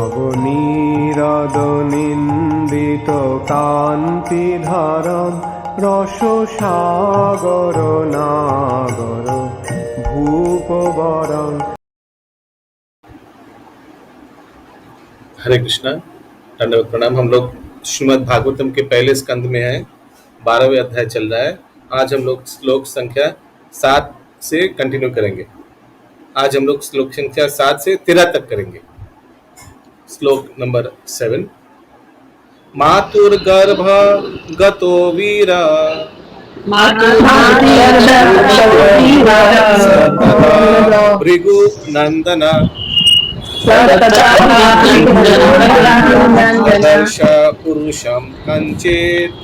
নবনীরদ নিন্দিত কান্তিধারম রসসাগর নাগর ভূপবরম। हरे कृष्णा, दंडवत प्रणाम। हम लोग श्रीमद् भागवतम के पहले स्कंद में हैं, 12वें अध्याय चल रहा है। आज हम लोग श्लोक संख्या 7 से कंटिन्यू करेंगे। आज हम लोग श्लोक संख्या 7 से 13 तक करेंगे। श्लोक नंबर 7। मातुर्गर्भ गतो वीरा भृगु नंदन ददर्श पुरुषं कंचेत्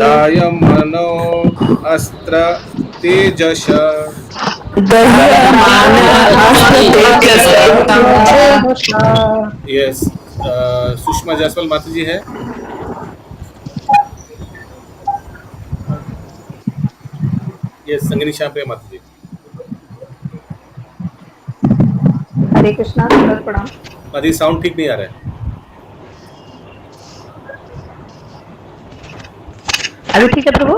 दायमनो अस्त्र तेजस। यस, सुषमा जायसवाल माता जी है। यस, संगिनी शाह माता जी। हरे कृष्णा, प्रणाम। माता साउंड ठीक नहीं आ रहा है। अभी ठीक है प्रभु?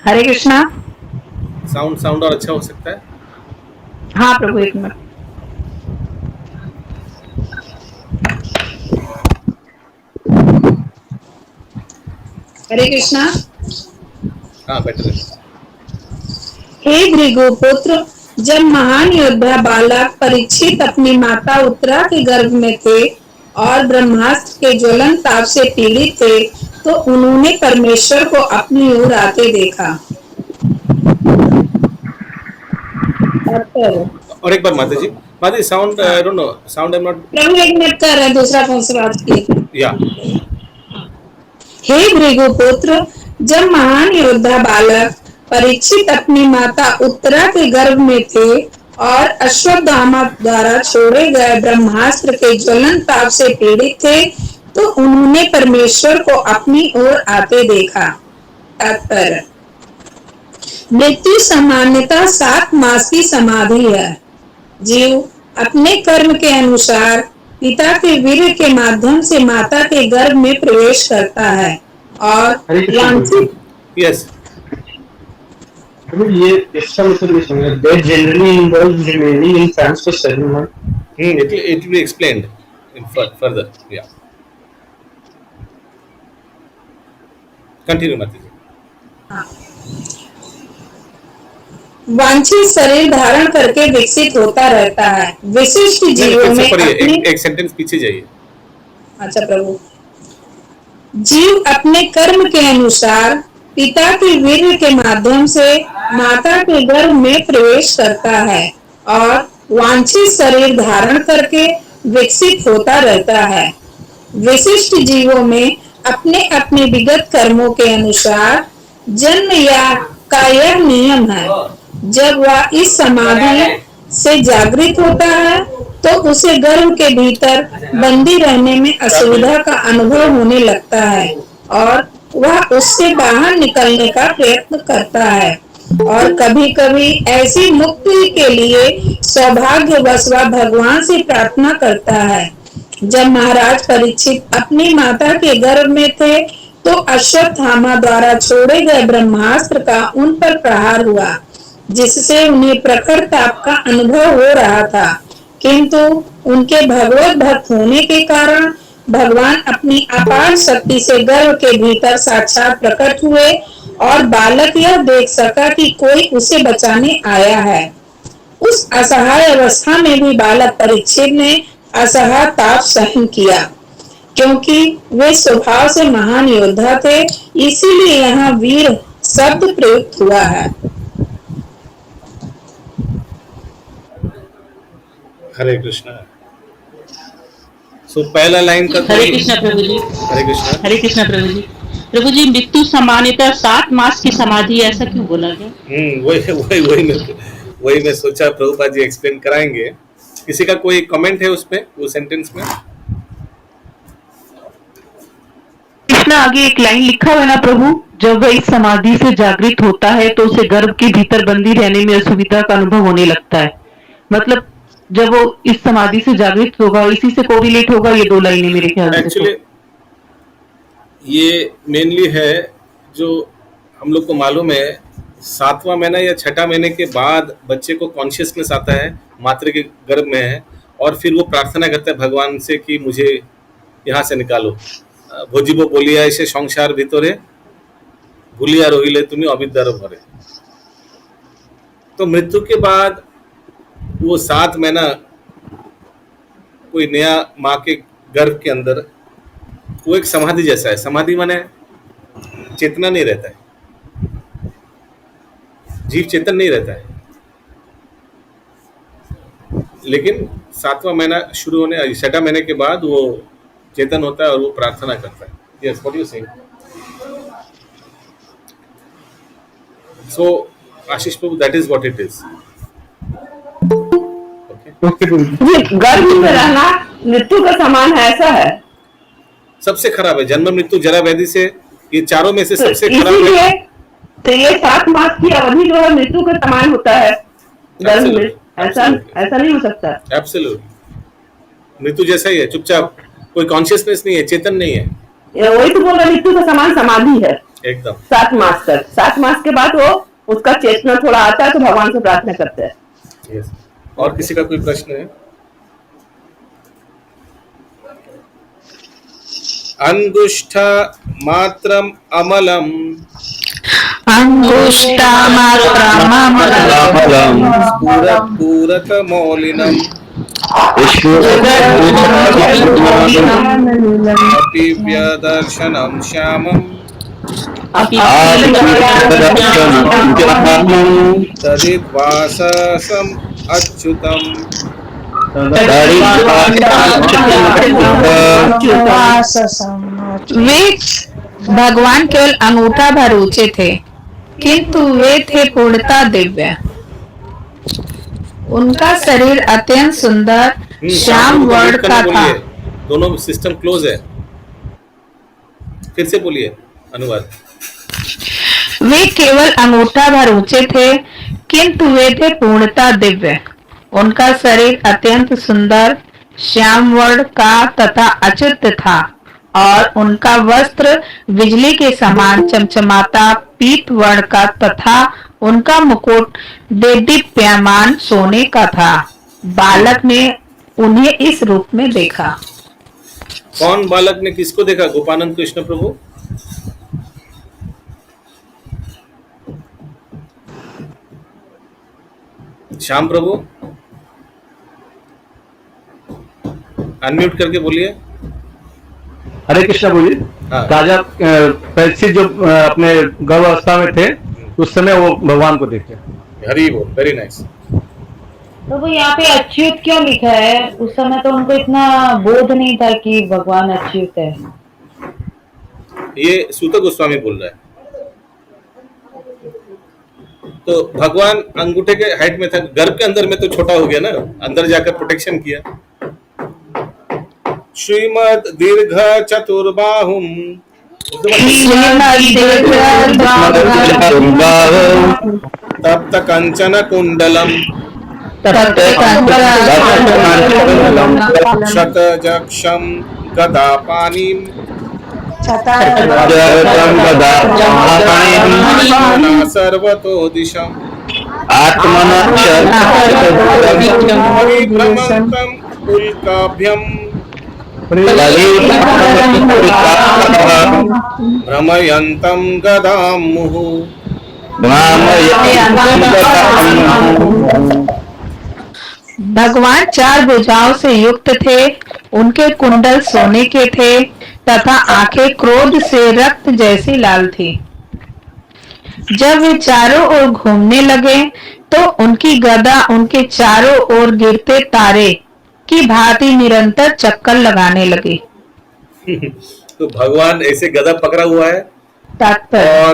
हरे कृष्णा। साउंड और अच्छा हो सकता है। हाँ प्रभु, एक मिनट। हरे कृष्णा। हाँ, बेटर है। हे भृगुपुत्र, जब महान योद्धा बालक परीक्षित अपनी माता उत्तरा के गर्भ में थे और ब्रह्मास्त्र के ज्वलन ताप से पीड़ित थे, तो उन्होंने परमेश्वर को अपनी ओर आते देखा। और एक बार माता जी sound, I don't know, sound I am not. प्रभु एक मिनट कर रहे हैं, दूसरा फोन से बात की। या। हे भृगुपुत्र, जब महान योद्धा बालक परीक्षित अपनी माता उत्तरा के गर्भ में थे और अश्वत्थामा द्वारा छोड़े गए ब्रह्मास्त्र के ज्वलन ताप से पीड़ित थे, तो उन्होंने परमेश्वर को अपनी ओर आते देखा। तात्पर्य: मृत्यु सामान्यतः 7 मास की समाधि है। जीव अपने कर्म के अनुसार पिता के वीर्य के माध्यम से माता के गर्भ में प्रवेश करता है और वांछित। यस, ये इसका मतलब ये समझ that generally involves remaining in France for 7 months. it will be explained in further. Yeah, continue माता जी। वांछित शरीर धारण करके विकसित होता रहता है। विशिष्ट जीवों में एक सेंटेंस पीछे जाइए। अच्छा प्रभु। जीव अपने कर्म के अनुसार पिता के वीर्य के माध्यम से माता के गर्भ में प्रवेश करता है और वांछित शरीर धारण करके विकसित होता रहता है। विशिष्ट जीवों में अपने अपने विगत कर्मों के अनुसार जन्म का यह नियम है। जब वह इस समाधि से जागृत होता है तो उसे गर्भ के भीतर बंदी रहने में असुविधा का अनुभव होने लगता है और वह उससे बाहर निकलने का प्रयत्न करता है और कभी-कभी ऐसी मुक्ति के लिए सौभाग्यवश वह भगवान से प्रार्थना करता है। जब महाराज परीक्षित अपनी माता के गर्भ में थे तो अश्वत्थामा द्वारा छोड़े गए ब्रह्मास्त्र का उन पर प्रहार हुआ, जिससे उन्हें प्रखर ताप का अनुभव हो रहा था, किंतु उनके भगवत भक्त होने के कारण भगवान अपनी अपार शक्ति से गर्भ के भीतर साक्षात प्रकट हुए और बालक यह देख सका कि कोई उसे बचाने आया है। उस असहाय अवस्था में भी बालक परीक्षित ने असहाय ताप सहन किया, क्योंकि वे स्वभाव से महान योद्धा थे, इसीलिए यहाँ वीर शब्द प्रयुक्त हुआ है। हरे कृष्णा। सो पहला लाइन का हरे कृष्णा प्रभु जी। हरे कृष्णा। हरे कृष्णा प्रभु जी। प्रभु जी, मृत्यु सामान्यतः 7 मास की समाधि, ऐसा क्यों बोला गया? वही मैं सोचा प्रभुपाद जी एक्सप्लेन कराएंगे। किसी का कोई कमेंट है उस पे, वो सेंटेंस में? ना आगे एक लाइन लिखा हुआ है ना प्रभु, जब वह इस समाधि से जागृत होता है तो उसे गर्भ के भीतर बंदी रहने में असुविधा का अनुभव होने लगता है। मतलब जब वो इस समाधि से जागृत होगा, इसी से कोरिलेट होगा ये दो लाइनें मेरे ख्याल से। एक्चुअली ये मेनली है जो हम लोग को मालूम है, 7वां महीना या 6ठा महीने के बाद बच्चे को कॉन्शियसनेस आता है, मातृ के गर्भ में है, और फिर वो प्रार्थना करता है भगवान से कि मुझे यहाँ से निकालो। भोजिबो बोलिया ऐसे संसार भीतरे भूलिया रोहिले तुम्हें अविद्यार भरे। तो मृत्यु के बाद वो 7 महीना कोई नया माँ के गर्भ के अंदर वो एक समाधि जैसा है। समाधि माने चेतना नहीं रहता है, जीव चेतन नहीं रहता है, लेकिन 7वां महीना शुरू होने 6ठा महीने के बाद वो चेतन होता है और वो प्रार्थना करता है। Yes, what you saying? So Ashish Prabhu, that is what it is. Okay, गर्भ में रहना मृत्यु का समान है, ऐसा है। सबसे खराब है जन्म मृत्यु जरा व्याधि से, ये चारों में से तो सबसे खराब इसीलिए है। तो ये 7 मास की अवधि जो है मृत्यु के समान होता है गर्भ में। ऐसा ऐसा नहीं हो सकता। एब्सोल्युटली मृत्यु जैसा ही है, चुपचाप, कोई कॉन्शियसनेस नहीं है, चेतन नहीं है, ये वही तो बोल रहा, मृत्यु का समान समाधि है एकदम। 7 मास तक। 7 मास के बाद वो उसका चेतना थोड़ा आता है तो भगवान से प्रार्थना करते हैं। यस। और किसी का कोई प्रश्न है? अंगुष्ठ मात्रम अमलम पूरक मौलिनम अपि व्यदर्शनम श्यामम तदिद्वाससम अच्युतम वे भगवान केवल अंगूठा भर ऊंचे थे, किंतु वे थे पूर्णता दिव्य। उनका शरीर अत्यंत सुंदर श्याम वर्ण का था। दोनों सिस्टम क्लोज है। फिर से बोलिए अनुवाद। वे केवल अंगूठा भर ऊंचे थे, किंतु वे थे पूर्णता दिव्य। उनका शरीर अत्यंत सुंदर श्याम वर्ण का तथा अच्युत था, और उनका वस्त्र बिजली के समान चमचमाता पीत वर्ण का तथा उनका मुकुट देदीप्यमान सोने का था। बालक ने उन्हें इस रूप में देखा। कौन बालक ने किसको देखा? गोपानंद कृष्ण प्रभु। श्याम प्रभु अनम्यूट करके बोलिए। हरे कृष्णा बोलिए। हाँ। राजा परीक्षित जो अपने गर्भावस्था में थे उस समय वो भगवान को देखे। हरी बोल, वेरी नाइस। तो वो यहाँ पे अच्युत क्यों लिखा है? उस समय तो उनको इतना बोध नहीं था कि भगवान अच्युत है। ये सूत गोस्वामी बोल रहा है। तो भगवान अंगूठे के हाइट में था, गर्भ के अंदर में तो छोटा हो गया ना, अंदर जाकर प्रोटेक्शन किया। श्रीमद दीर्घ चतुर्बाहुम तप्त कंचन कुंडलम शतजक्षम गदापानीम सर्वतो दिशम परिभ्रमन्तं उल्काभ्यम भ्रमयन्तं गदां मुहुः। भगवान 4 भुजाओं से युक्त थे। उनके कुंडल सोने के थे तथा आंखें क्रोध से रक्त जैसी लाल थी। जब वे चारों ओर घूमने लगे तो उनकी गदा उनके चारों ओर गिरते तारे की भांति निरंतर चक्कर लगाने लगी। तो भगवान ऐसे गदा पकड़ा हुआ है और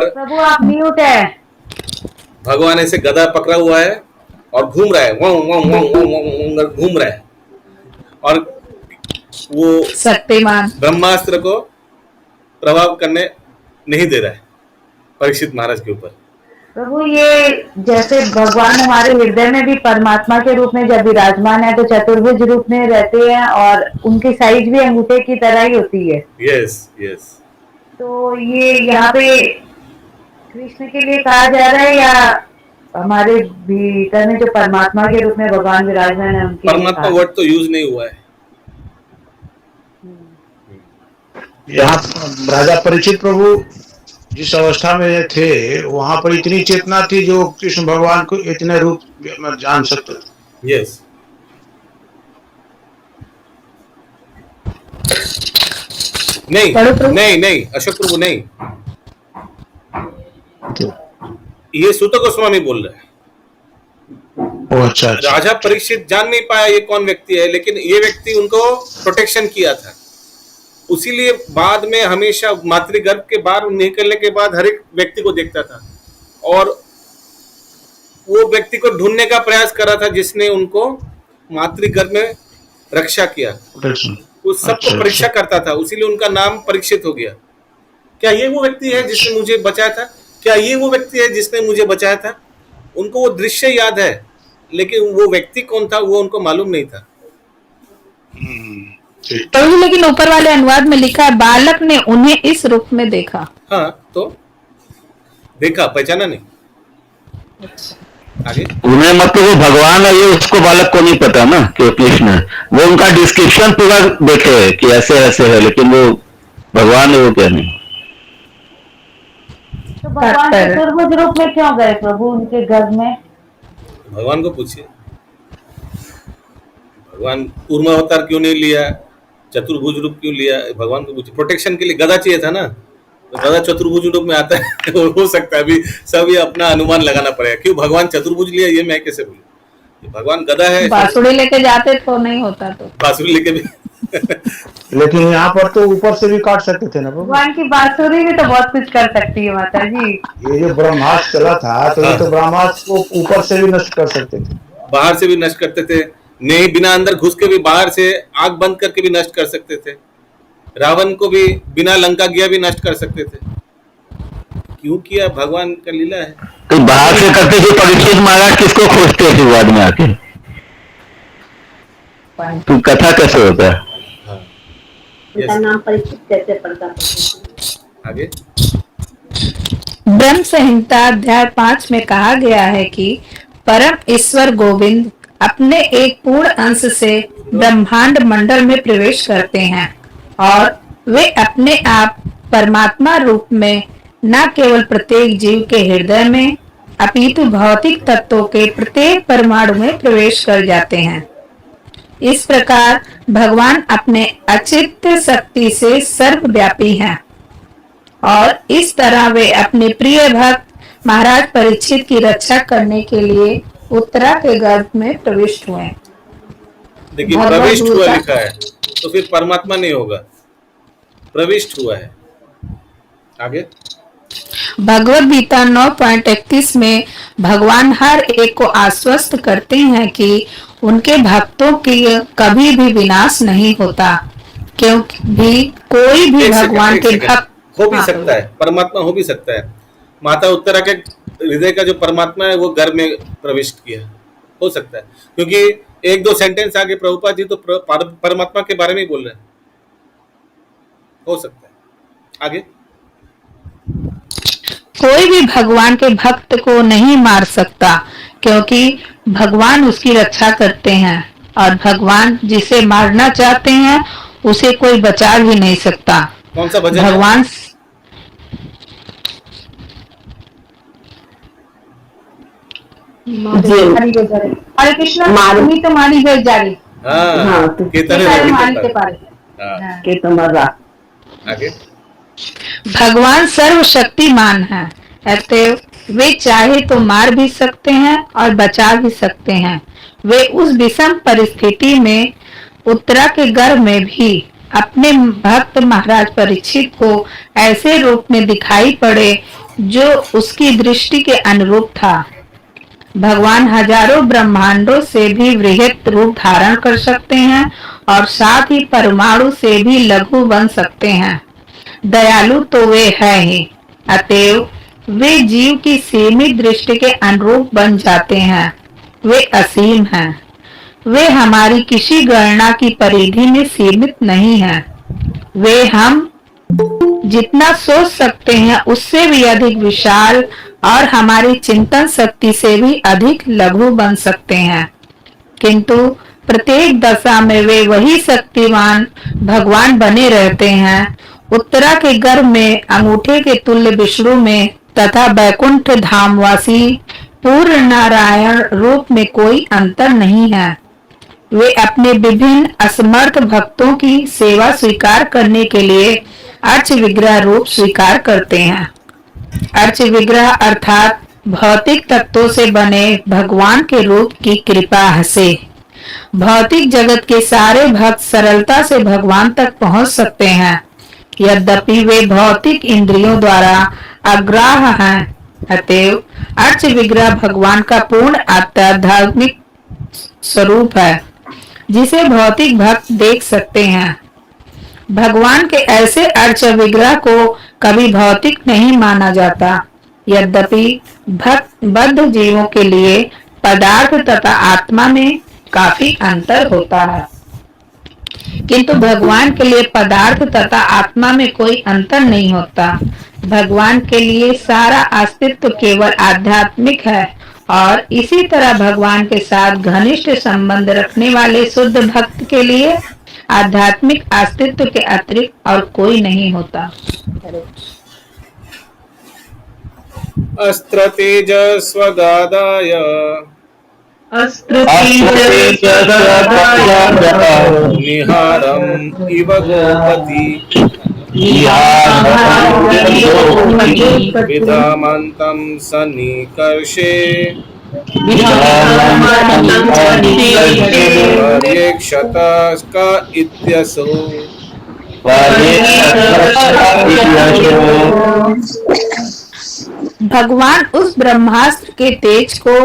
प्रभु आप म्यूट है। भगवान ऐसे गदा पकड़ा हुआ है और घूम रहा है, घूम रहा है, और वो शक्तिमान ब्रह्मास्त्र को प्रभाव करने नहीं दे रहा है परीक्षित महाराज के ऊपर। प्रभु ये जैसे भगवान हमारे हृदय में भी परमात्मा के रूप में जब विराजमान है तो चतुर्भुज रूप में रहते हैं और उनकी साइज भी अंगूठे की तरह ही होती है। Yes yes. तो ये यहाँ पे कृष्ण के लिए कहा जा रहा है या हमारे भीतर में जो परमात्मा के रूप में भगवान विराजमान है उनके लिए परमात्मा कहा? वर्ड तो यूज नहीं हुआ है। यहाँ राजा परीक्षित प्रभु जिस अवस्था में थे वहां पर इतनी चेतना थी जो कृष्ण भगवान को इतने रूप में जान सकते थे। यस। नहीं अशोक प्रभु नहीं, ये सूत गोस्वामी बोल रहे हैं। अच्छा। राजा परीक्षित जान नहीं पाया ये कौन व्यक्ति है, लेकिन ये व्यक्ति उनको प्रोटेक्शन किया था। उसीलिए बाद में हमेशा मातृगर्भ के बाहर निकलने के बाद हर एक व्यक्ति को देखता था और वो व्यक्ति को ढूंढने का प्रयास कर रहा था जिसने उनको मातृगर्भ में रक्षा किया। उस सबको परीक्षा करता था, उसीलिए उनका नाम परीक्षित हो गया। क्या ये वो व्यक्ति है जिसने मुझे बचाया था? क्या ये वो व्यक्ति है जिसने मुझे बचाया था? उनको वो दृश्य याद है, लेकिन वो व्यक्ति कौन था वो उनको मालूम नहीं था। तो लेकिन ऊपर वाले अनुवाद में लिखा है बालक ने उन्हें इस रूप में देखा। हाँ, तो देखा, पहचाना नहीं। आगे उन्हें मतलब वो भगवान है ये उसको बालक को नहीं पता ना कि कृष्ण है। वो उनका डिस्क्रिप्शन पूरा देखे कि ऐसे ऐसे है, लेकिन वो भगवान है वो क्या नहीं। तो भगवान चतुर्भुज रूप में क्यों गए प्रभु उनके घर में? भगवान को पूछिए, भगवान कूर्मा अवतार क्यों नहीं लिया, चतुर्भुज रूप क्यों लिया? भगवान को पूछिए। प्रोटेक्शन के लिए गदा चाहिए था ना, तो गदा चतुर्भुज रूप में आता है हो सकता है। अभी सब ये अपना अनुमान लगाना पड़ेगा, क्यों भगवान चतुर्भुज लिया ये मैं कैसे बोलूं? भगवान गदा है। बांसुरी लेके जाते तो नहीं होता, तो बांसुरी लेके भी लेकिन यहाँ पर तो ऊपर से भी काट सकते थे ना प्रभु। भगवान की बांसुरी भी तो बहुत कुछ कर सकती है माता जी। ये जो ब्रह्मास्त्र चला था तो ये तो ब्रह्मास्त्र को ऊपर से भी नष्ट कर सकते थे, बाहर से भी नष्ट करते थे। नहीं, बिना अंदर घुस के भी बाहर से आग बंद करके भी नष्ट कर सकते थे। रावण को भी बिना लंका गया भी नष्ट कर सकते थे। क्यों किया? भगवान का लीला है। तो बाहर से करते थे परीक्षित महाराज किसको खोजते थे बाद में आके? तो कथा कैसे होता है? उनका नाम परीक्षित कैसे पड़ता? आगे ब्रह्म संहिता अध्याय 5 में कहा गया है कि परम ईश्वर गोविंद अपने एक पूर्ण अंश से ब्रह्मांड मंडल में प्रवेश करते हैं और वे अपने आप परमात्मा रूप में न केवल प्रत्येक जीव के हृदय में अपितु भौतिक तत्वों के प्रत्येक परमाणु में प्रवेश कर जाते हैं। इस प्रकार भगवान अपने अचित्य शक्ति से सर्वव्यापी हैं और इस तरह वे अपने प्रिय भक्त महाराज परीक्षित की रक्षा करने के लिए उत्तरा के गर्भ में प्रविष्ट हुए। देखिए प्रविष्ट हुआ लिखा है तो फिर परमात्मा नहीं होगा, प्रविष्ट हुआ है। आगे भगवद गीता 9.31 में भगवान हर एक को आश्वस्त करते हैं कि उनके भक्तों की कभी भी विनाश नहीं होता, क्योंकि कोई भी भगवान के भक्त हो भी सकता है, परमात्मा हो भी सकता है। माता उत्तरा के हृदय का जो परमात्मा है वो घर में प्रविष्ट किया, हो सकता है। क्योंकि एक दो सेंटेंस आगे प्रभुपाद जी तो परमात्मा के बारे में ही बोल रहे हैं, हो सकता है। आगे कोई भी भगवान के भक्त को नहीं मार सकता, क्योंकि भगवान उसकी रक्षा करते हैं और भगवान जिसे मारना चाहते हैं उसे कोई बचा भी नहीं सकता। कौन सा भजन भगवान है? हरे कृष्ण मारी तो मारी गई जारी। हाँ, आगे भगवान सर्वशक्तिमान है, अतएव वे चाहे तो मार भी सकते हैं और बचा भी सकते हैं। वे उस विषम परिस्थिति में उत्तरा के गर्भ में भी अपने भक्त महाराज परीक्षित को ऐसे रूप में दिखाई पड़े जो उसकी दृष्टि के अनुरूप था। भगवान हजारों ब्रह्मांडों से भी वृहत रूप धारण कर सकते हैं और साथ ही परमाणु से भी लघु बन सकते हैं। दयालु तो वे है ही, अतएव वे जीव की सीमित दृष्टि के अनुरूप बन जाते हैं। वे असीम हैं। वे हमारी किसी गणना की परिधि में सीमित नहीं हैं। वे हम जितना सोच सकते हैं उससे भी अधिक विशाल और हमारी चिंतन शक्ति से भी अधिक लघु बन सकते हैं, किंतु प्रत्येक दशा में वे वही शक्तिमान भगवान बने रहते हैं। उत्तरा के गर्भ में अंगूठे के तुल्य विष्णु में तथा बैकुंठ धामवासी पूर्ण नारायण रूप में कोई अंतर नहीं है। वे अपने विभिन्न असमर्थ भक्तों की सेवा स्वीकार करने के लिए अर्च विग्रह रूप स्वीकार करते हैं। अर्च विग्रह अर्थात भौतिक तत्वों से बने भगवान के रूप की कृपा से भौतिक जगत के सारे भक्त सरलता से भगवान तक पहुंच सकते हैं, यद्यपि वे भौतिक इंद्रियों द्वारा अग्राह्य हैं। अतएव अर्च विग्रह भगवान का पूर्ण आध्यात्मिक स्वरूप है, जिसे भौतिक भक्त देख सकते हैं। भगवान के ऐसे अर्च विग्रह को कभी भौतिक नहीं माना जाता, यद्यपि भक्त बद्ध जीवों के लिए पदार्थ तथा आत्मा में काफी अंतर होता है, किंतु भगवान के लिए पदार्थ तथा आत्मा में कोई अंतर नहीं होता। भगवान के लिए सारा अस्तित्व केवल आध्यात्मिक है और इसी तरह भगवान के साथ घनिष्ठ संबंध रखने वाले शुद्ध भक्त के लिए आध्यात्मिक अस्तित्व के अतिरिक्त और कोई नहीं होता। अस्त्र तेजस्वगादाय निहारम् इव गोपति विधामन्तं सन्निकर्षे पर्येक्षत का इत्यसो। भगवान उस ब्रह्मास्त्र के तेज को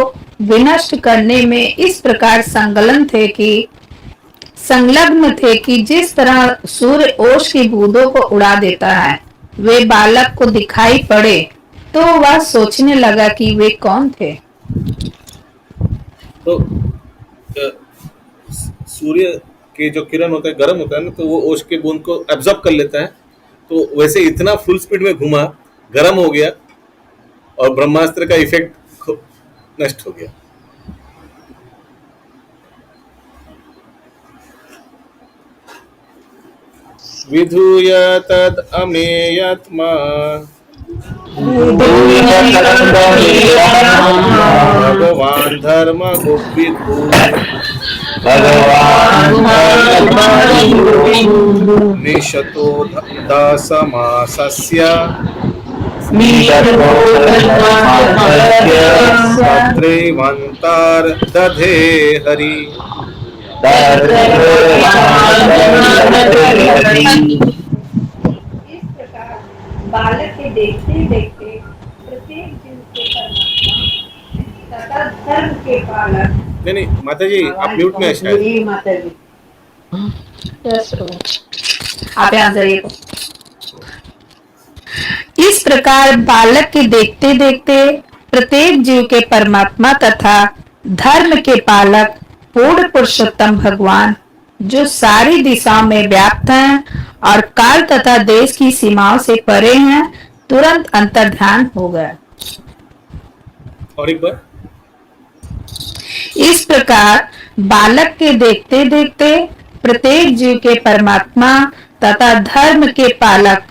विनष्ट करने में इस प्रकार संलग्न थे कि जिस तरह सूर्य ओश की बूंदों को उड़ा देता है। वे बालक को दिखाई पड़े तो वह सोचने लगा कि वे कौन थे। तो सूर्य के जो किरण होता है गर्म होता है ना, तो वो ओश के बूंद को एब्जॉर्ब कर लेता है। तो वैसे इतना फुल स्पीड में घुमा, गर्म हो गया और ब्रह्मास्त्र का इफेक्ट नष्ट हो गया। विधूय तद अमेयत्मा भगवान धर्म गुप्विदु निशतो दासमासस्य सत्रेवंतार दधे हरि। इस प्रकार बालक के देखते देखते प्रत्येक जीव के परमात्मा तथा धर्म के पालक। नहीं माता जी आप म्यूट में है शायद। माता जी आप यहाँ जाइए। इस प्रकार बालक के देखते देखते प्रत्येक जीव के परमात्मा तथा धर्म के पालक पूर्ण पुरुषोत्तम भगवान, जो सारी दिशाओं में व्याप्त हैं और काल तथा देश की सीमाओं से परे हैं, तुरंत अंतर्ध्यान हो गया। और एक बार। इस प्रकार बालक के देखते देखते प्रत्येक जीव के परमात्मा तथा धर्म के पालक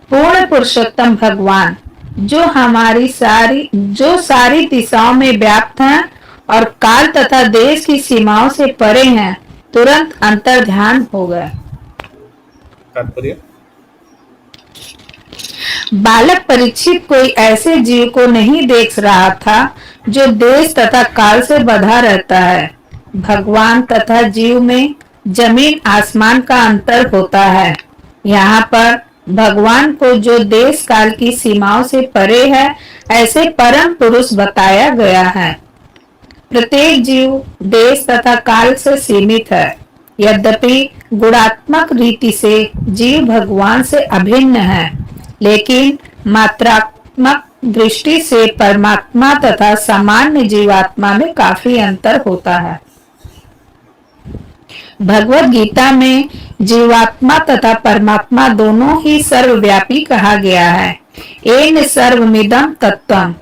पूर्ण पुरुषोत्तम भगवान, जो सारी दिशाओं में व्याप्त हैं और काल तथा देश की सीमाओं से परे हैं, तुरंत अंतर्ध्यान हो गए। तात्पर्य बालक परीक्षित कोई ऐसे जीव को नहीं देख रहा था जो देश तथा काल से बंधा रहता है। भगवान तथा जीव में जमीन आसमान का अंतर होता है। यहाँ पर भगवान को जो देश काल की सीमाओं से परे है, ऐसे परम पुरुष बताया गया है। प्रत्येक जीव देश तथा काल से सीमित है, यद्यपि गुणात्मक रीति से जीव भगवान से अभिन्न है, लेकिन मात्रात्मक दृष्टि से परमात्मा तथा सामान्य जीवात्मा में काफी अंतर होता है। भगवत गीता में जीवात्मा तथा परमात्मा दोनों ही सर्वव्यापी कहा गया है। एन सर्वमिदं तत्त्वम्।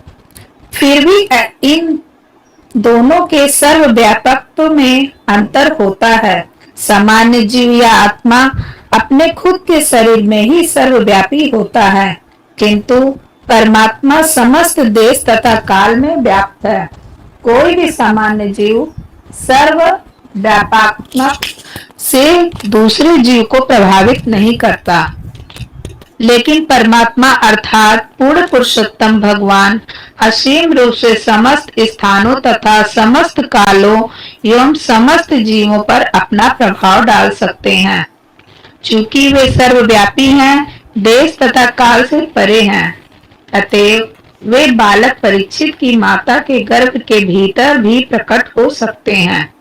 फिर भी इन दोनों के सर्वव्यापकत्व में अंतर होता है। सामान्य जीव या आत्मा अपने खुद के शरीर में ही सर्वव्यापी होता है, किंतु परमात्मा समस्त देश तथा काल में व्याप्त है। कोई भी सामान्य जीव सर्वव्यापकत्व से दूसरे जीव को प्रभावित नहीं करता, लेकिन परमात्मा अर्थात पूर्ण पुरुषोत्तम भगवान असीम रूप से समस्त स्थानों तथा समस्त कालों एवं समस्त जीवों पर अपना प्रभाव डाल सकते हैं। चूंकि वे सर्वव्यापी हैं, देश तथा काल से परे हैं, अतएव वे बालक परीक्षित की माता के गर्भ के भीतर भी प्रकट हो सकते हैं।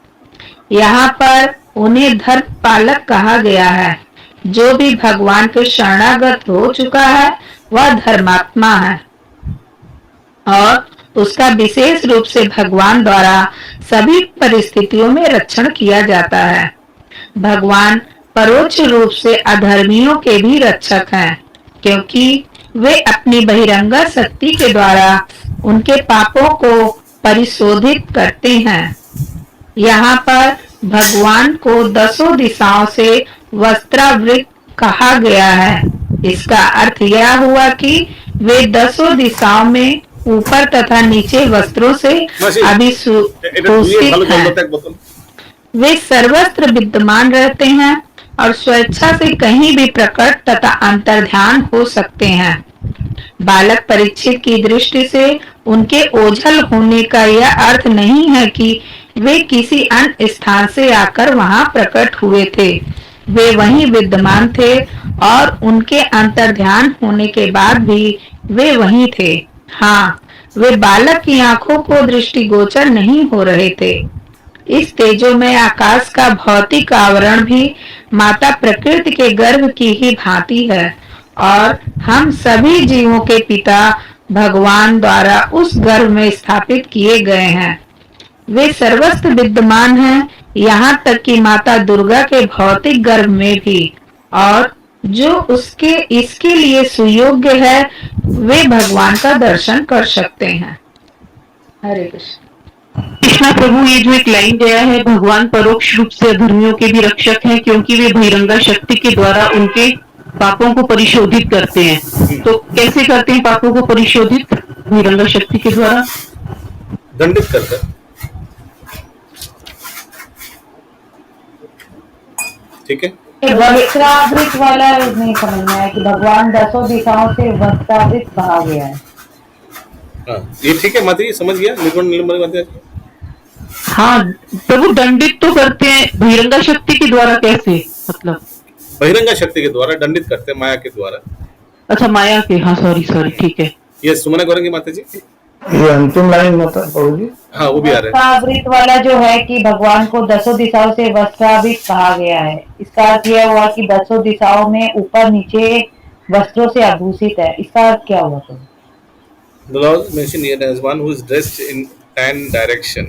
यहाँ पर उन्हें धर्म पालक कहा गया है। जो भी भगवान के शरणागत हो चुका है वह धर्मात्मा है और उसका विशेष रूप से भगवान द्वारा सभी परिस्थितियों में रक्षण किया जाता है। भगवान परोक्ष रूप से अधर्मियों के भी रक्षक हैं, क्योंकि वे अपनी बहिरंगा शक्ति के द्वारा उनके पापों को परिशोधित करते हैं। यहाँ पर भगवान को 10 दिशाओं से वस्त्रावृत कहा गया है। इसका अर्थ यह हुआ कि वे 10 दिशाओं में ऊपर तथा नीचे वस्त्रों से अभिभूषित हैं। वे सर्वत्र विद्यमान रहते हैं और स्वेच्छा से कहीं भी प्रकट तथा अंतर्ध्यान हो सकते हैं। बालक परीक्षित की दृष्टि से उनके ओझल होने का यह अर्थ नहीं है कि वे किसी अन्य स्थान से आकर वहां प्रकट हुए थे। वे वहीं विद्यमान थे और उनके अंतर्ध्यान होने के बाद भी वे वहीं थे। हाँ, वे बालक की आंखों को दृष्टिगोचर नहीं हो रहे थे। इस तेजोमय आकाश का भौतिक आवरण भी माता प्रकृति के गर्भ की ही भांति है और हम सभी जीवों के पिता भगवान द्वारा उस गर्भ में स्थापित किए गए हैं। वे सर्वत्र विद्यमान हैं, यहाँ तक कि माता दुर्गा के भौतिक गर्भ में भी, और जो इसके लिए सुयोग्य है वे भगवान का दर्शन कर सकते हैं। हरे कृष्ण। कृष्णा प्रभु, ये जो एक लाइन गया है, भगवान परोक्ष रूप से अधर्मियों के भी रक्षक हैं, क्योंकि वे बहिरंगा शक्ति के द्वारा उनके पापों को परिशोधित करते हैं। तो कैसे करते हैं पापों को परिशोधित? बहिरंगा शक्ति के द्वारा दंडित करते हैं। ठीक है, वस्त्रावृत वाला नहीं समझना है कि भगवान 10 दिशाओं से वस्त्रावृत कहा गया है। हाँ, ये ठीक है माता, समझ गया। निर्गुण हाँ प्रभु, दंडित तो करते हैं बहिरंगा शक्ति के द्वारा। कैसे? मतलब बहिरंगा शक्ति के द्वारा दंडित करते हैं, माया के द्वारा। अच्छा, माया के। हाँ, सॉरी, ठीक है। ये सुमना करेंगे माता जी। ये अंतिम लाइन माता प्रभु जी। हाँ, वो भी आ रहा है। वस्त्रावृत वाला जो है कि भगवान को 10 दिशाओं से वस्त्रावृत कहा गया है, इसका अर्थ यह हुआ कि 10 दिशाओं में ऊपर नीचे वस्त्रों से आभूषित है। इसका अर्थ क्या हुआ? तो The Lord mentioned here as one who is dressed in 10 direction.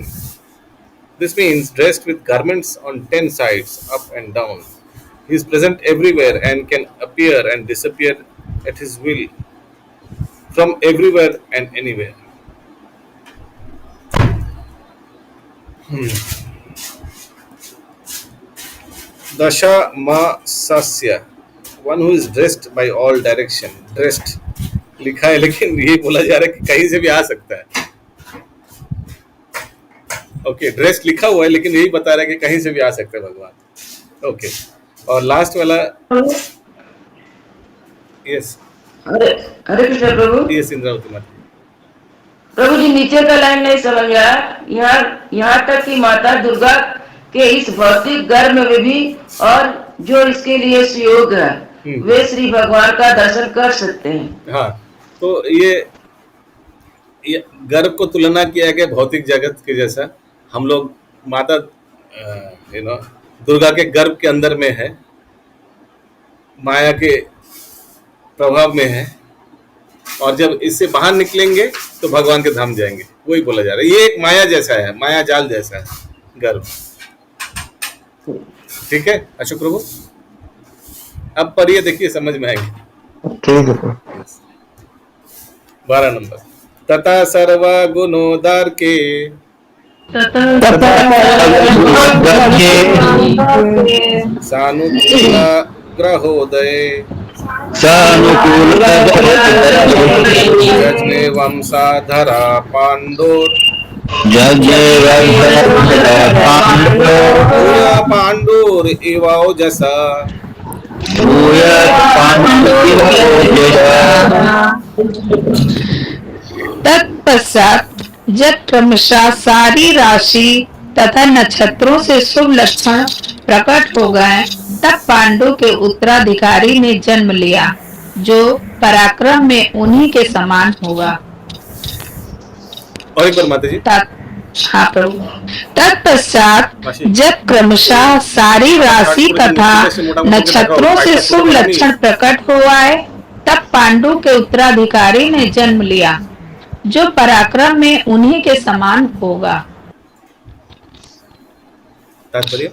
This means dressed with garments on 10 sides, up and down. He is present everywhere and can appear and disappear at his will, from everywhere and anywhere. Dasha ma sasya, one who is dressed by all direction. Dressed लिखा है, लेकिन ये बोला जा रहा है कि कहीं से भी आ सकता है। ओके, ड्रेस लिखा हुआ है, लेकिन यही बता रहा है कि कहीं से भी आ सकता है भगवान। ओके, और लास्ट वाला यस। हरे कृष्ण प्रभु। यस इंद्रावती माता। प्रभु जी, नीचे का लाइन नहीं समझ गया। यहाँ तक कि माता दुर्गा के इस भौतिक गर्भ में भी और जो इसके लिए सुयोग है वे श्री भगवान का दर्शन कर सकते हैं। हाँ, तो ये गर्भ को तुलना किया गया भौतिक जगत के जैसा। हम लोग माता दुर्गा के गर्भ के अंदर में है, माया के प्रभाव में है, और जब इससे बाहर निकलेंगे तो भगवान के धाम जाएंगे। वही बोला जा रहा है, ये एक माया जैसा है, माया जाल जैसा है गर्भ। ठीक है अशोक प्रभु, अब पढ़िए, देखिए समझ में आएगी। ठीक है। 12 नंबर। तथा सर्व गुणोदार के सानुकूल ग्रहोदय यज्ञ वंशाधरा पांडुर पांडुर इवौजसा तत्पश्चात जब क्रमशः सारी राशि तथा नक्षत्रों से शुभ लक्षण प्रकट हो गए, तब पांडु के उत्तराधिकारी ने जन्म लिया, जो पराक्रम में उन्हीं के समान होगा। और एक बार माता जी। हाँ प्रभु। तत्पश्चात जब क्रमशः सारी राशि तथा नक्षत्रों से शुभ लक्षण प्रकट हो आए, तब पांडु के उत्तराधिकारी ने जन्म लिया, जो पराक्रम में उन्हीं के समान होगा। तात्पर्य?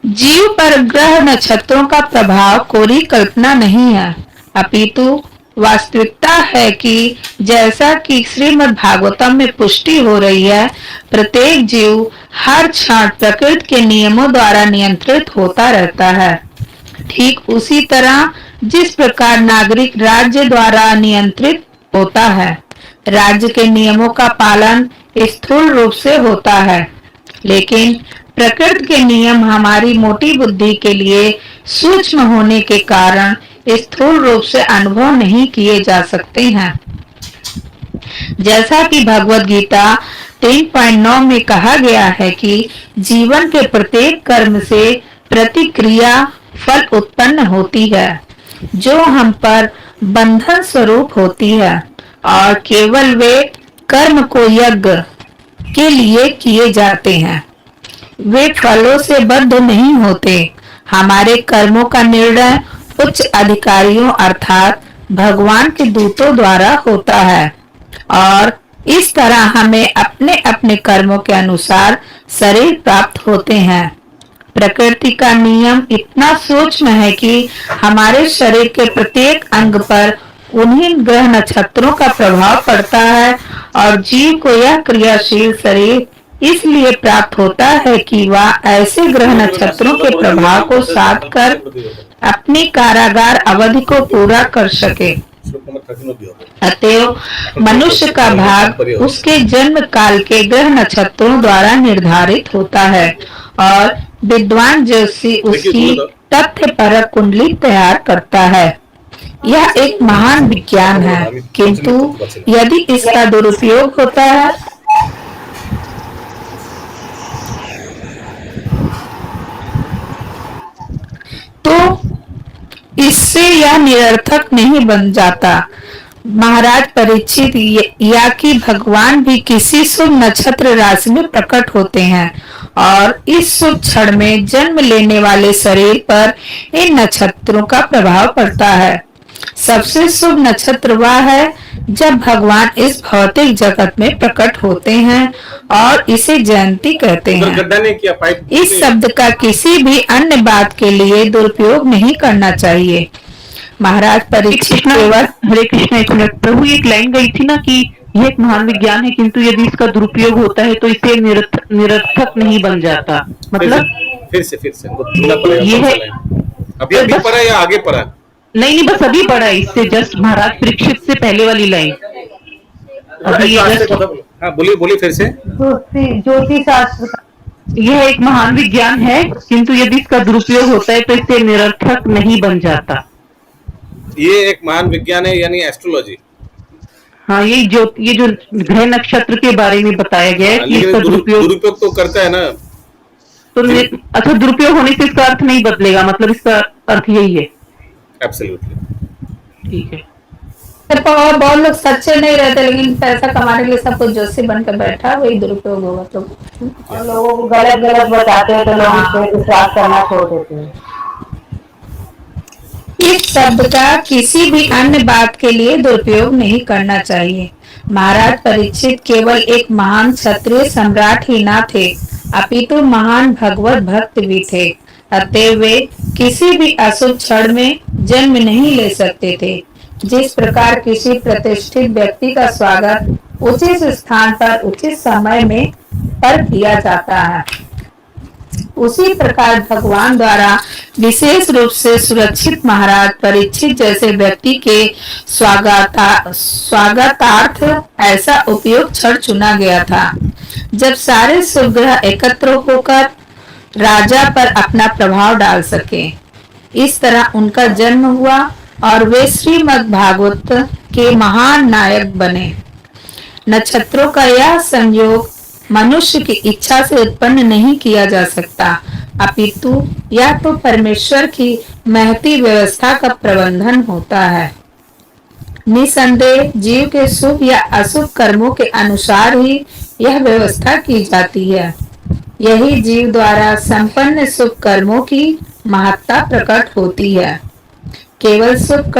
जीव पर ग्रह नक्षत्रों का प्रभाव कोई कल्पना नहीं है, अपितु वास्तविकता है कि जैसा कि श्रीमद् भागवतम में पुष्टि हो रही है, प्रत्येक जीव हर क्षण प्रकृति के नियमों द्वारा नियंत्रित होता रहता है। ठीक उसी तरह जिस प्रकार नागरिक राज्य द्वारा नियंत्रित होता है, राज्य के नियमों का पालन स्थूल रूप से होता है, लेकिन प्रकृति के नियम हमारी मोटी बुद्धि के लिए सूक्ष्म होने के कारण स्थूल रूप से अनुभव नहीं किए जा सकते हैं। जैसा कि भगवद गीता 3.9 में कहा गया है कि जीवन के प्रत्येक कर्म से प्रतिक्रिया फल उत्पन्न होती है, जो हम पर बंधन स्वरूप होती है, और केवल वे कर्म को यज्ञ के लिए किए जाते हैं, वे फलों से बद्ध नहीं होते। हमारे कर्मों का निर्णय उच्च अधिकारियों अर्थात भगवान के दूतों द्वारा होता है, और इस तरह हमें अपने अपने कर्मों के अनुसार शरीर प्राप्त होते हैं। प्रकृति का नियम इतना सूक्ष्म है कि हमारे शरीर के प्रत्येक अंग पर उन्हीं ग्रह नक्षत्रों का प्रभाव पड़ता है, और जीव को यह क्रियाशील शरीर इसलिए प्राप्त होता है कि वह ऐसे ग्रह नक्षत्रों के प्रभाव को साध कर अपनी कारागार अवधि को पूरा कर सके। अतएव मनुष्य का भाग उसके जन्म काल के ग्रह नक्षत्रों द्वारा निर्धारित होता है, और विद्वान ज्योतिषी उसकी तथ्यपरक कुंडली तैयार करता है। यह एक महान विज्ञान है, किंतु यदि इसका दुरुपयोग होता है तो इससे यह निरर्थक नहीं बन जाता। महाराज परीक्षित या कि भगवान भी किसी शुभ नक्षत्र राशि में प्रकट होते हैं, और इस शुभ क्षण में जन्म लेने वाले शरीर पर इन नक्षत्रों का प्रभाव पड़ता है। सबसे शुभ नक्षत्र वह है जब भगवान इस भौतिक जगत में प्रकट होते हैं, और इसे जयंती कहते हैं। इस शब्द का किसी भी अन्य बात के लिए दुरुपयोग नहीं करना चाहिए। महाराज परीक्षित केवल हरे कृष्ण। एक मिनट प्रभु, एक लाइन गई थी ना कि यह एक महान विज्ञान है, किंतु यदि इसका दुरुपयोग होता है तो इसे निरर्थक नहीं बन जाता। मतलब फिर से ये है अभी पढ़ा या आगे पढ़ा? नहीं, बस अभी पढ़ा है, इससे जस्ट महाराज परीक्षित से पहले वाली लाइन अभी। हाँ बोलिए फिर से। ज्योतिष शास्त्र यह एक महान विज्ञान है, किंतु यदि इसका दुरुपयोग होता है तो इससे निरर्थक नहीं बन जाता। ये एक महान विज्ञान है यानी एस्ट्रोलॉजी। हाँ, ये जो ग्रह नक्षत्र के बारे में बताया गया है कि इसका दुरुपयोग तो करता है ना। तो अच्छा, दुरुपयोग होने से इसका अर्थ नहीं बदलेगा, मतलब इसका अर्थ यही है। एब्सोल्युटली ठीक है। और बहुत लोग सच्चे नहीं रहते, लेकिन पैसा कमाने के लिए सब कुछ जोशी बन के बैठा, वही दुरुपयोग होगा। तो और लोगों को गलत गलत बताते हैं तो लोग उस पर विश्वास करना छोड़ देते हैं। इस शब्द का किसी भी अन्य बात के लिए दुरुपयोग नहीं करना चाहिए। महाराज परीक्षित केवल एक महान क्षत्रिय सम्राट ही न थे, अपितु महान भगवत भक्त भी थे। अतः वे किसी भी अशुभ क्षण में जन्म नहीं ले सकते थे। जिस प्रकार किसी प्रतिष्ठित व्यक्ति का स्वागत उचित स्थान पर उचित समय में पर किया जाता है, उसी प्रकार भगवान द्वारा विशेष रूप से सुरक्षित महाराज परीक्षित जैसे व्यक्ति के स्वागतार्थ ऐसा उपयोग क्षण चुना गया था, जब सारे शुभ ग्रह एकत्र होकर राजा पर अपना प्रभाव डाल सके। इस तरह उनका जन्म हुआ और वे श्रीमद् भागवत के महान नायक बने। नक्षत्रों का यह संयोग मनुष्य की इच्छा से उत्पन्न नहीं किया जा सकता, अपितु यह तो परमेश्वर की महती व्यवस्था का प्रबंधन होता है। निसंदेह जीव के शुभ या अशुभ कर्मों के अनुसार ही यह व्यवस्था की जाती है। यही जीव द्वारा संपन्न शुभ कर्मों की महत्ता प्रकट होती है। केवल शुभ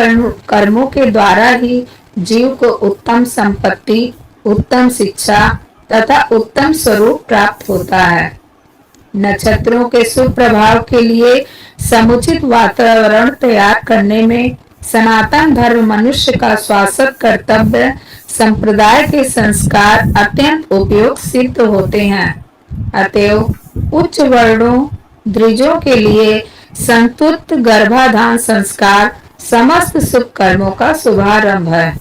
कर्मों के द्वारा ही जीव को उत्तम संपत्ति, उत्तम शिक्षा तथा उत्तम स्वरूप प्राप्त होता है। नक्षत्रों के शुभ प्रभाव के लिए समुचित वातावरण तैयार करने में सनातन धर्म मनुष्य का शाश्वत कर्तव्य संप्रदाय के संस्कार अत्यंत उपयोग सिद्ध होते हैं। अतएव उच्च वर्णों द्विजों के लिए संतुष्ट गर्भाधान संस्कार समस्त शुभ कर्मों का शुभारंभ है,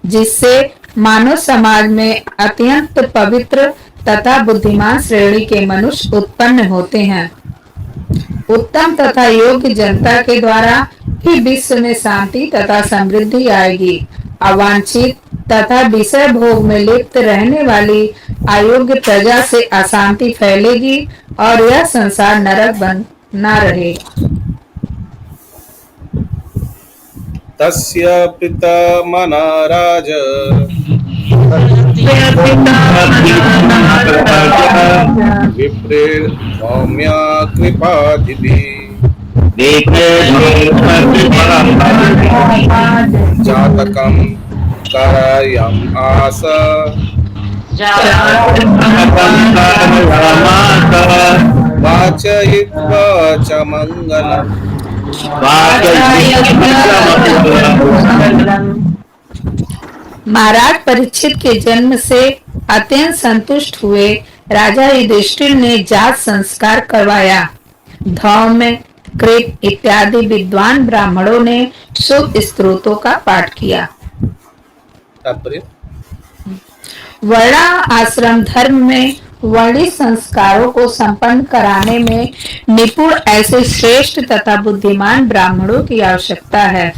जिससे मानव समाज में अत्यंत पवित्र तथा बुद्धिमान श्रेणी के मनुष्य उत्पन्न होते हैं। उत्तम तथा योग्य जनता के द्वारा ही विश्व में शांति तथा समृद्धि आएगी। अवांछित तथा विषय भोग में लिप्त रहने वाली अयोग्य प्रजा से अशांति फैलेगी और यह संसार नरक बना रहेगा। तस्य पिता मनाराज विप्रेर सौम्या कृपाधिभिः जातकं कारयम् आस वाचयित्वा च मङ्गलम्। महाराज परीक्षित के जन्म से अत्यंत संतुष्ट हुए राजा युधिष्ठिर ने जात संस्कार करवाया। धौम्य, कृप इत्यादि विद्वान ब्राह्मणों ने शुभ स्त्रोतों का पाठ किया। वर्ण आश्रम धर्म में वर्णित संस्कारों को संपन्न कराने में निपुण ऐसे श्रेष्ठ तथा बुद्धिमान ब्राह्मणों की आवश्यकता है।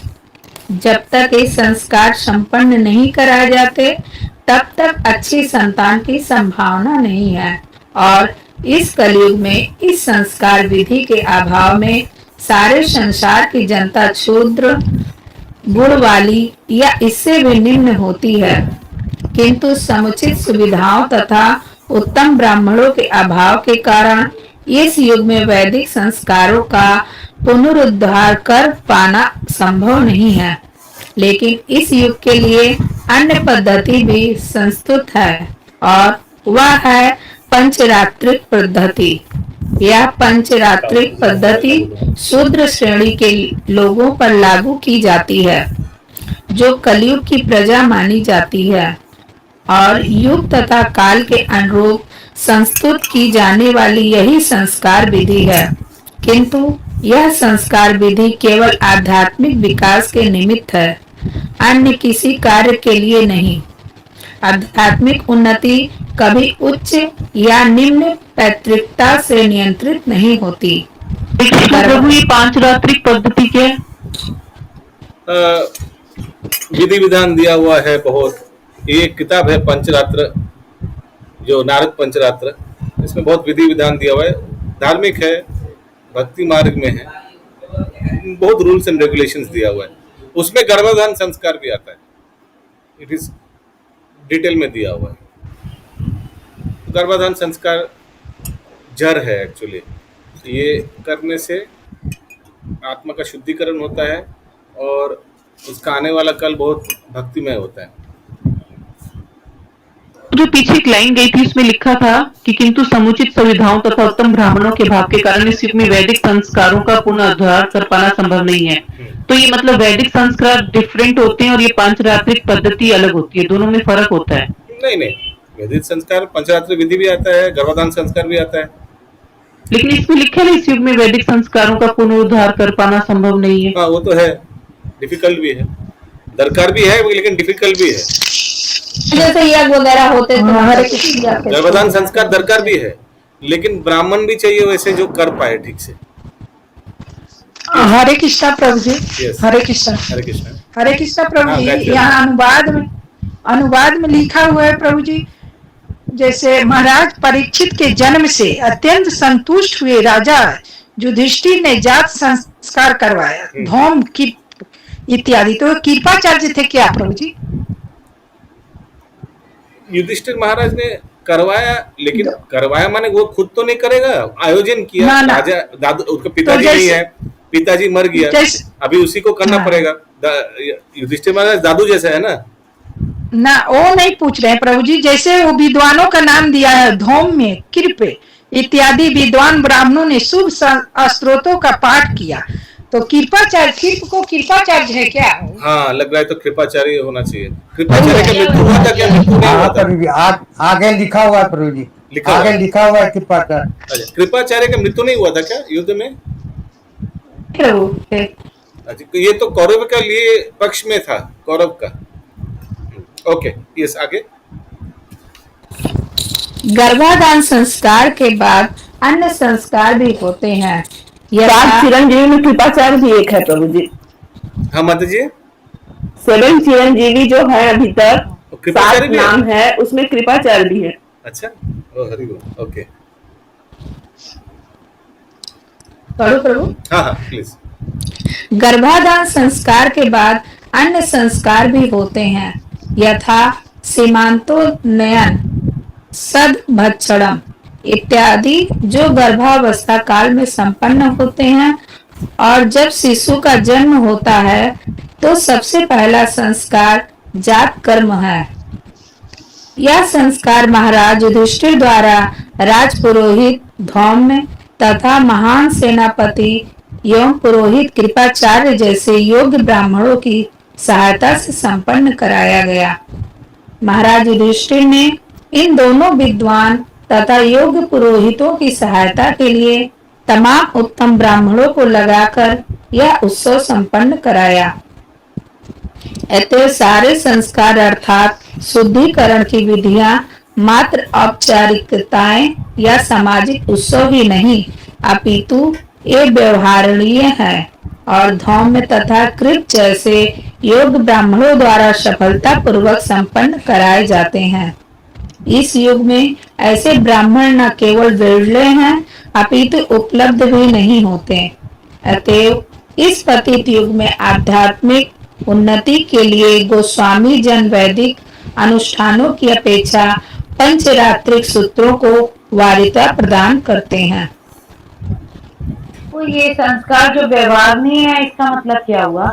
जब तक ये संस्कार संपन्न नहीं कराए जाते, तब तक अच्छी संतान की संभावना नहीं है। और इस कलयुग में इस संस्कार विधि के अभाव में सारे संसार की जनता क्षुद्र, गुण वाली या इससे भी निम्न होती है। किंतु समुचित सुविधाओं तथा उत्तम ब्राह्मणों के अभाव के कारण इस युग में वैदिक संस्कारों का पुनरुद्धार कर पाना संभव नहीं है। लेकिन इस युग के लिए अन्य पद्धति भी संस्तुत है, और वह है पंचरात्रिक पद्धति। यह पंचरात्रिक पद्धति शूद्र श्रेणी के लोगों पर लागू की जाती है, जो कलयुग की प्रजा मानी जाती है, और युग तथा काल के अनुरूप संस्तुत की जाने वाली यही संस्कार विधि है। किंतु यह संस्कार विधि केवल आध्यात्मिक विकास के निमित्त है, अन्य किसी कार्य के लिए नहीं। आध्यात्मिक उन्नति कभी उच्च या निम्न पैतृकता से नियंत्रित नहीं होती। प्रभु ये पांचरात्रिक पद्धति क्या है? विधि विधान दिया हुआ है बहुत। एक किताब है पंचरात्र, जो नारद पंचरात्र, इसमें बहुत विधि विधान दिया हुआ है। धार्मिक है, भक्ति मार्ग में है, बहुत रूल्स एंड रेगुलेशंस दिया हुआ है। उसमें गर्भाधान संस्कार भी आता है। इट इज डिटेल में दिया हुआ है। गर्भाधान संस्कार जड़ है एक्चुअली। ये करने से आत्मा का शुद्धिकरण होता है और उसका आने वाला कल बहुत भक्तिमय होता है। जो पीछे एक लाइन गई थी उसमें लिखा था कि किंतु समुचित सुविधाओं तथा उत्तम ब्राह्मणों के भाव के कारण इस युग में वैदिक संस्कारों का पुनरुद्धार कर पाना संभव नहीं है। तो ये मतलब वैदिक संस्कार डिफरेंट होते हैं और ये पांचरात्रिक पद्धति अलग होती है, दोनों में फर्क होता है? नहीं, वैदिक संस्कार पंचरात्र विधि भी आता है, गर्भाधान संस्कार भी आता है। लेकिन इसमें लिखा है इस युग में वैदिक संस्कारों का पुनरुद्धार कर पाना संभव नहीं है। हाँ, वो तो है, डिफिकल्ट भी है, दरकार भी है, लेकिन डिफिकल्ट भी है। जैसे यज्ञ वगैरह होते तो हर किसी गर्भाधान संस्कार दरकार भी है, लेकिन ब्राह्मण भी चाहिए वैसे जो कर पाए ठीक से। हरे कृष्णा प्रभु जी। Yes. हरे कृष्णा। हरे कृष्णा। हरे कृष्णा प्रभु हाँ, जी। गायत्री। यहाँ अनुवाद में लिखा हुआ है प्रभु जी, जैसे महाराज परीक्षित के जन्म से अत्यंत संतुष्ट हुए राजा युधिष्ठिर ने जात संस्कार करवाया, धौम की इत्यादि। तो कृपाचार्य थे क्या प्रभु जी? युधिष्ठिर महाराज ने करवाया, लेकिन करवाया माने वो खुद तो नहीं करेगा, आयोजन किया। ना, ना। राजा दादू, उसका पिताजी नहीं है, पिताजी मर गया, अभी उसी को करना पड़ेगा। युधिष्ठिर महाराज दादू जैसा है ना, वो नहीं पूछ रहे हैं प्रभु जी। जैसे वो विद्वानों का नाम दिया है, धौम में कृप इत्यादि विद्वान ब्राह्मणों ने शुभ स्त्रोतों का पाठ किया, तो कृपाचार्य है क्या? हाँ, लग रहा है तो कृपाचार्य होना चाहिए। कृपाचार्य का मृत्यु हुआ था क्या? मृत्यु नहीं हुआ था। आगे लिखा हुआ है प्रभु जी, आगे लिखा हुआ है कृपाचार्य। अच्छा, कृपाचार्य का मृत्यु नहीं हुआ था क्या युद्ध में? अच्छा, ये तो कौरव का लिए पक्ष में था, कौरव का। ओके, यस, आगे। गर्भाधान संस्कार के बाद अन्य संस्कार भी होते हैं। चिरंजीवी में कृपाचार्य भी एक है प्रभु जी। हाँ माता जी, 7 चिरंजीवी जो है अभी तक, कृपाचार्य भी नाम है, उसमें कृपाचार्य भी है। अच्छा, ओ हरि बोल। ओके, पढ़ो प्रभु। हाँ प्लीज। गर्भाधान संस्कार के बाद अन्य संस्कार भी होते हैं, यथा सीमांतोन्नयन, सदभक्षणम इत्यादि, जो गर्भावस्था काल में संपन्न होते हैं। और जब शिशु का जन्म होता है तो सबसे पहला संस्कार जात कर्म है। यह संस्कार महाराज युधिष्ठिर द्वारा राजपुरोहित धौम्य तथा महान सेनापति एवं पुरोहित कृपाचार्य जैसे योग्य ब्राह्मणों की सहायता से संपन्न कराया गया। महाराज युधिष्ठिर ने इन दोनों विद्वान तथा योग्य पुरोहितों की सहायता के लिए तमाम उत्तम ब्राह्मणों को लगाकर यह उत्सव संपन्न कराया। अतः सारे संस्कार अर्थात शुद्धिकरण की विधियां मात्र औपचारिकताएं या सामाजिक उत्सव ही नहीं, अपितु ये व्यवहारणीय है और धौम्य तथा कृप जैसे योग्य ब्राह्मणों द्वारा सफलता पूर्वक संपन्न कराए जाते हैं। इस युग में ऐसे ब्राह्मण न केवल विरले हैं, अपितु उपलब्ध भी नहीं होते। अतएव इस पतित युग में आध्यात्मिक उन्नति के लिए गोस्वामी जन वैदिक अनुष्ठानों की अपेक्षा पंचरात्रिक सूत्रों को वारिता प्रदान करते हैं। तो ये संस्कार जो व्यवहार नहीं है, इसका मतलब क्या हुआ?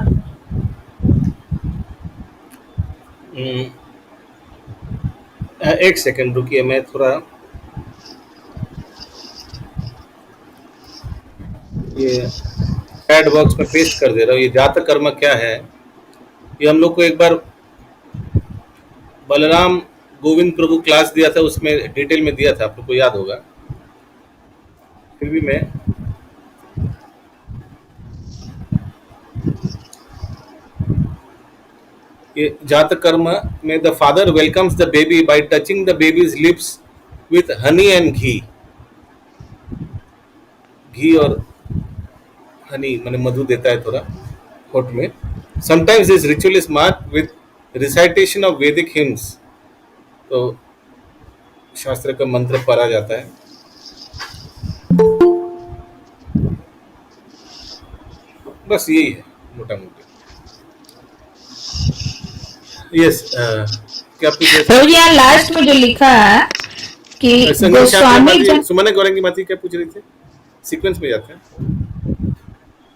एक सेकंड रुकिए, मैं थोड़ा ये चैट बॉक्स में पेस्ट कर दे रहा हूँ। ये जातक कर्म क्या है, ये हम लोग को एक बार बलराम गोविंद प्रभु क्लास दिया था, उसमें डिटेल में दिया था, आप लोग को याद होगा। फिर भी मैं ये जातक कर्म में the father welcomes the baby by touching the baby's lips with honey and ghee. घी और हनी माने मधु देता है थोड़ा होठ में। Sometimes this ritual is marked with recitation of Vedic hymns. तो शास्त्र का मंत्र पढ़ा जाता है। बस यही है मोटा मोटी। यस क्या पूछ रहे प्रभु जी यहाँ लास्ट में जो लिखा है कि गोस्वामी जन सुमन गौरंगी माती क्या पूछ रही थी, सीक्वेंस में जाते हैं।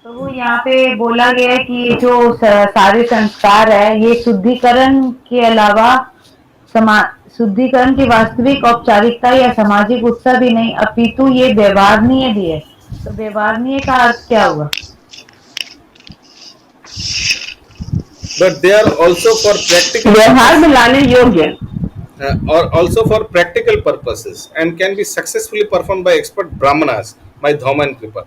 तो यहाँ पे बोला गया है कि जो सारे संस्कार है ये शुद्धिकरण के अलावा शुद्धिकरण की वास्तविक औपचारिकता या सामाजिक उत्सव ही नहीं अपितु ये व्यवहारणीय भी है। तो व्यवहारणीय का अर्थ क्या हुआ? But they are also for practical व्यवहार में लाने योग्य or also for practical purposes and can be successfully performed by expert brahmanas by Dharma and Kripa.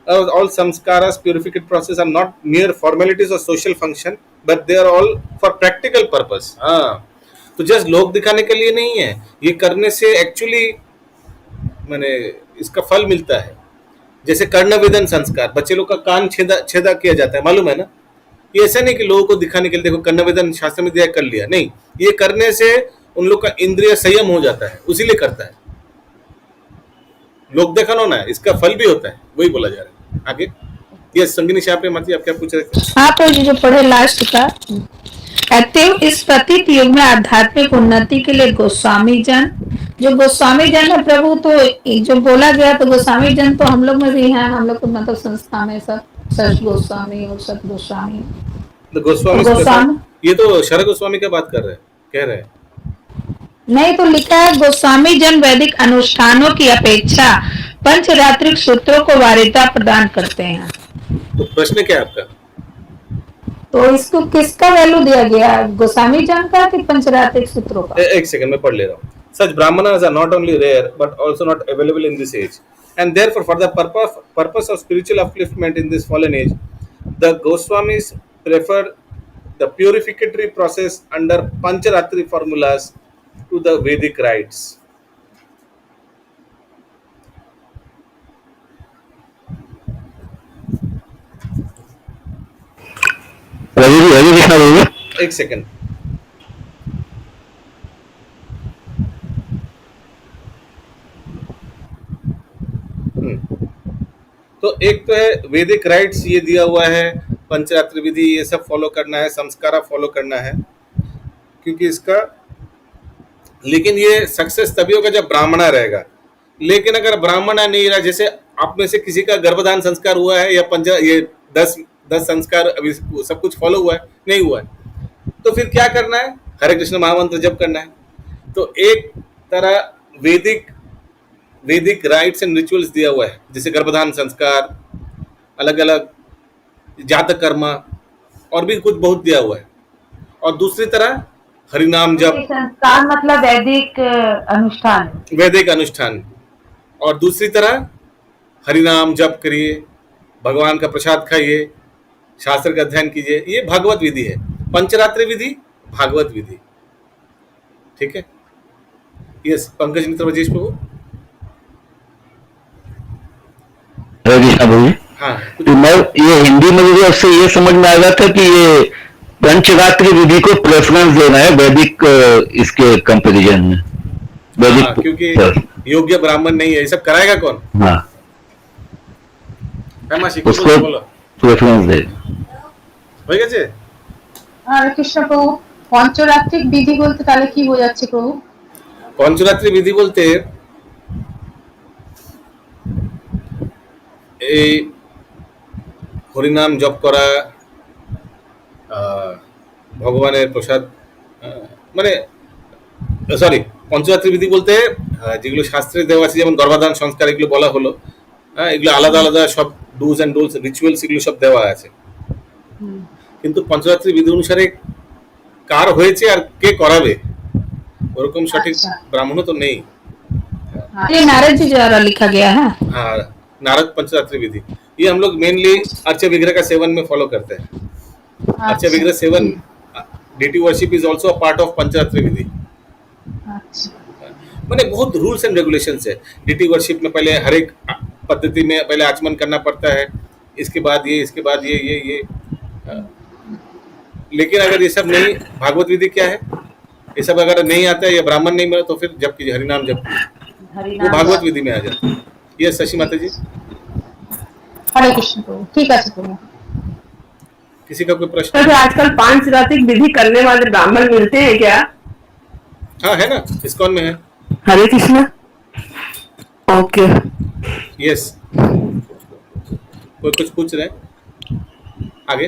All samskaras purification process are not mere formalities or social function but they are all for practical purpose. हाँ, तो just लोग दिखाने के लिए नहीं है, ये करने से एक्चुअली माने इसका फल मिलता है। जैसे कर्णवेदन संस्कार, बच्चे लोग का कान छेदा किया जाता है, मालूम है ना। ये ऐसा नहीं कि लोगों को दिखाने के लिए देखो कर्णवेदन शास्त्र में दिया कर लिया, नहीं, ये करने से उन लोग का इंद्रिय संयम हो जाता है, उसी लिए करता है। लोग देखा ना, इसका फल भी होता है, वही बोला जा रहा है आगे। ये संगिनी शाह पे माती आप क्या पूछ रहे थे? हाँ तो जो पढ़े लास्ट का, अतएव इस प्रतीत युग में आध्यात्मिक उन्नति के लिए गोस्वामी जन, जो गोस्वामी जन है प्रभु, तो जो बोला गया तो गोस्वामी जन तो हम लोग में भी हैं, हम लोग को मतलब संस्था में सब सच गोस्वामी और सत गोस्वामी। तो गोस्वामी ये तो शरद गोस्वामी का बात कर रहे हैं, कह रहे हैं नहीं, तो लिखा है गोस्वामी जन वैदिक अनुष्ठानों की अपेक्षा पंचरात्रिक सूत्रों को वरीयता प्रदान करते हैं। तो प्रश्न क्या है आपका? तो इसको किसका वैल्यू दिया गया, गोस्वामी जन का कि पंचरात्रिक सूत्रों का? एक सेकंड में पढ़ ले रहा हूँ। Such brahmanas are not only rare but also not available in this age, and therefore for the purpose of spiritual upliftment in this fallen age, the Goswamis prefer the purificatory process under Pancharatri formulas to the Vedic rites. एक second, तो एक तो है वैदिक rights, ये दिया हुआ है पंचरात्रि विधि, ये सब फॉलो करना है, संस्कारा फॉलो करना है, क्योंकि इसका, लेकिन ये सक्सेस तभी होगा जब ब्राह्मणा रहेगा। लेकिन अगर ब्राह्मणा नहीं रहा, जैसे आप में से किसी का गर्भधान संस्कार हुआ है या ये 10 संस्कार अभी सब कुछ फॉलो हुआ है, नहीं हुआ है, तो फिर क्या करना है? हरे कृष्ण महामंत्र जप करना है। तो एक तरह वैदिक राइट्स एंड रिचुअल्स दिया हुआ है, जैसे गर्भधान संस्कार, अलग अलग जातक कर्म और भी कुछ बहुत दिया हुआ है। और दूसरी तरह हरिनाम जप, संस्कार मतलब वैदिक अनुष्ठान, और दूसरी तरह हरिनाम जप करिए, भगवान का प्रसाद खाइए, शास्त्र का अध्ययन कीजिए, ये भागवत विधि है। पंचरात्रि विधि भागवत विधि, ठीक है। यस, पंकज मित्र वजीश प्रभु। हाँ, तो मैं ये हिंदी में मुझे उससे ये समझ में आ गया था कि ये पंचरात्रि विधि को प्रेफरेंस देना है वैदिक इसके कंपैरिजन में, वैदिक। हाँ, क्योंकि योग्य ब्राह्मण नहीं है, ये सब कराएगा कौन? हाँ, उसको प्रेफरेंस दे। হরে কৃষ্ণ প্রভু, পঞ্চরাত্রিক বিধি বলতে তাহলে কি বোঝাচ্ছে প্রভু? পঞ্চরাত্রি বিধি বলতে এই হরিনাম জপ করা, ভগবানের প্রসাদ, মানে সরি, পঞ্চরাত্রি বিধি বলতে যেগুলো শাস্ত্রে দেওয়া আছে, যেমন গর্ভধান সংস্কার, এগুলো বলা হলো, এগুলো আলাদা আলাদা সব ডুজ এন্ড ডোন্টস, রিচুয়ালস, এগুলো সব দেওয়া আছে। কিন্তু পঞ্চরাত্রি বিধি অনুসারে কার হয়েছে আর কে করাবে ওরকম সঠিক ব্রাহ্মণ তো নেই। ये नारद जी द्वारा लिखा गया है। हाँ, नारद पंचरात्रि विधि, ये हम लोग मेनली अर्च विग्रह का सेवन में फॉलो करते हैं। अर्च विग्रह सेवन, deity worship is also a part of पंचरात्रि विधि। माने बहुत रूल्स एंड रेगुलेशंस है। डेटी वर्शिप में पहले हर एक पद्धति में पहले आचमन करना पड़ता है, इसके बाद ये, इसके बाद ये। लेकिन अगर ये सब नहीं, भागवत विधि क्या है, ये सब अगर नहीं आता है या ब्राह्मण नहीं मिला तो फिर जब कीजिए, हरिनाम जप, वो भागवत विधि में आ जाता है। ये शशि माता जी। हरे कृष्ण प्रभु, ठीक है प्रभु। किसी का कोई प्रश्न? तो आजकल 5 रात्रिक विधि करने वाले ब्राह्मण मिलते हैं क्या? हाँ है ना, इस्कॉन में है। हरे कृष्ण। ओके। यस, कोई कुछ पूछ रहे हैं? आगे।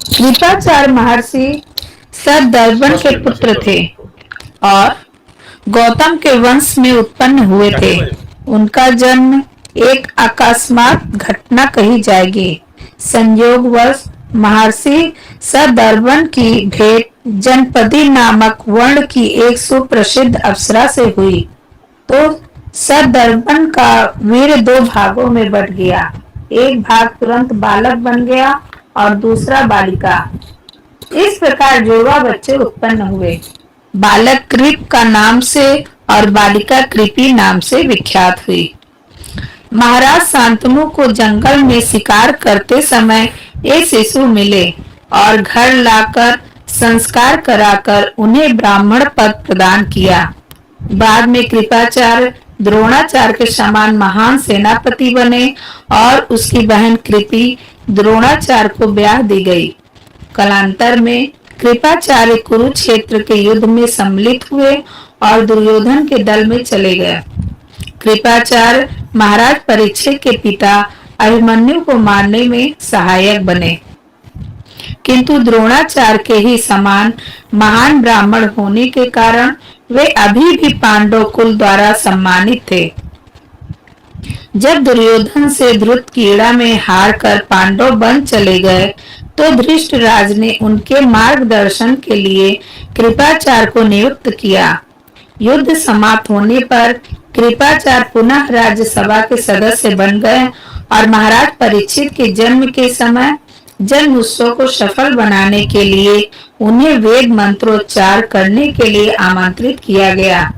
कृपाचार्य महर्षि सदर्वन के पुत्र थे और गौतम के वंश में उत्पन्न हुए थे। उनका जन्म एक अकस्मात घटना कही जाएगी। संयोगवश महर्षि सदर्वन की भेंट जनपदी नामक वर्ण की एक सुप्रसिद्ध अप्सरा से हुई, तो सदर्वन का वीर 2 भागों में बट गया। एक भाग तुरंत बालक बन गया और दूसरा बालिका। इस प्रकार जुड़वा बच्चे उत्पन्न हुए। बालक कृप का नाम से और बालिका कृपी नाम से विख्यात हुई। महाराज शांतनु को जंगल में शिकार करते समय ये शिशु मिले और घर लाकर संस्कार कराकर उन्हें ब्राह्मण पद प्रदान किया। बाद में कृपाचार्य द्रोणाचार्य के समान महान सेनापति बने और उसकी बहन कृपी द्रोणाचार्य को ब्याह दी गई। कालांतर में कृपाचार्य कुरुक्षेत्र के युद्ध में सम्मिलित हुए और दुर्योधन के दल में चले गए। कृपाचार्य महाराज परीक्षित के पिता अभिमन्यु को मारने में सहायक बने, किंतु द्रोणाचार्य के ही समान महान ब्राह्मण होने के कारण वे अभी भी पांडव कुल द्वारा सम्मानित थे। जब दुर्योधन से द्रुत कीड़ा में हार कर पांडव वन चले गए, तो धृष्टराज ने उनके मार्गदर्शन के लिए कृपाचार्य को नियुक्त किया। युद्ध समाप्त होने पर कृपाचार्य पुनः राज्यसभा के सदस्य बन गए और महाराज परीक्षित के जन्म के समय जन्म उत्सव को सफल बनाने के लिए उन्हें वेद मंत्रोच्चार करने के लिए आमंत्रित किया गया।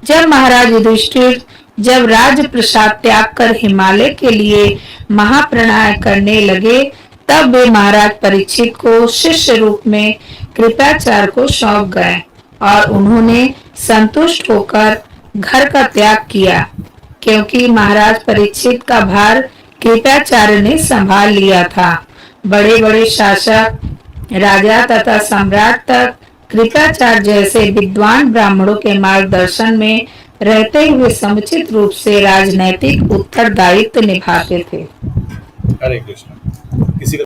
जब महाराज युधिष्ठिर जब राज प्रसाद त्याग कर हिमालय के लिए महाप्रणाय करने लगे, तब वे महाराज परीक्षित को शिष्य रूप में कृपाचार्य को सौंप गए और उन्होंने संतुष्ट होकर घर का त्याग किया, क्योंकि महाराज परीक्षित का भार कृपाचार्य ने संभाल लिया था। बड़े बड़े शासक, राजा तथा सम्राट तक कृपाचार्य जैसे विद्वान ब्राह्मणों के मार्गदर्शन में रहते हुए समुचित रूप से राजनैतिक उत्तरदायित्व निभाते थे। हरे कृष्ण। किसी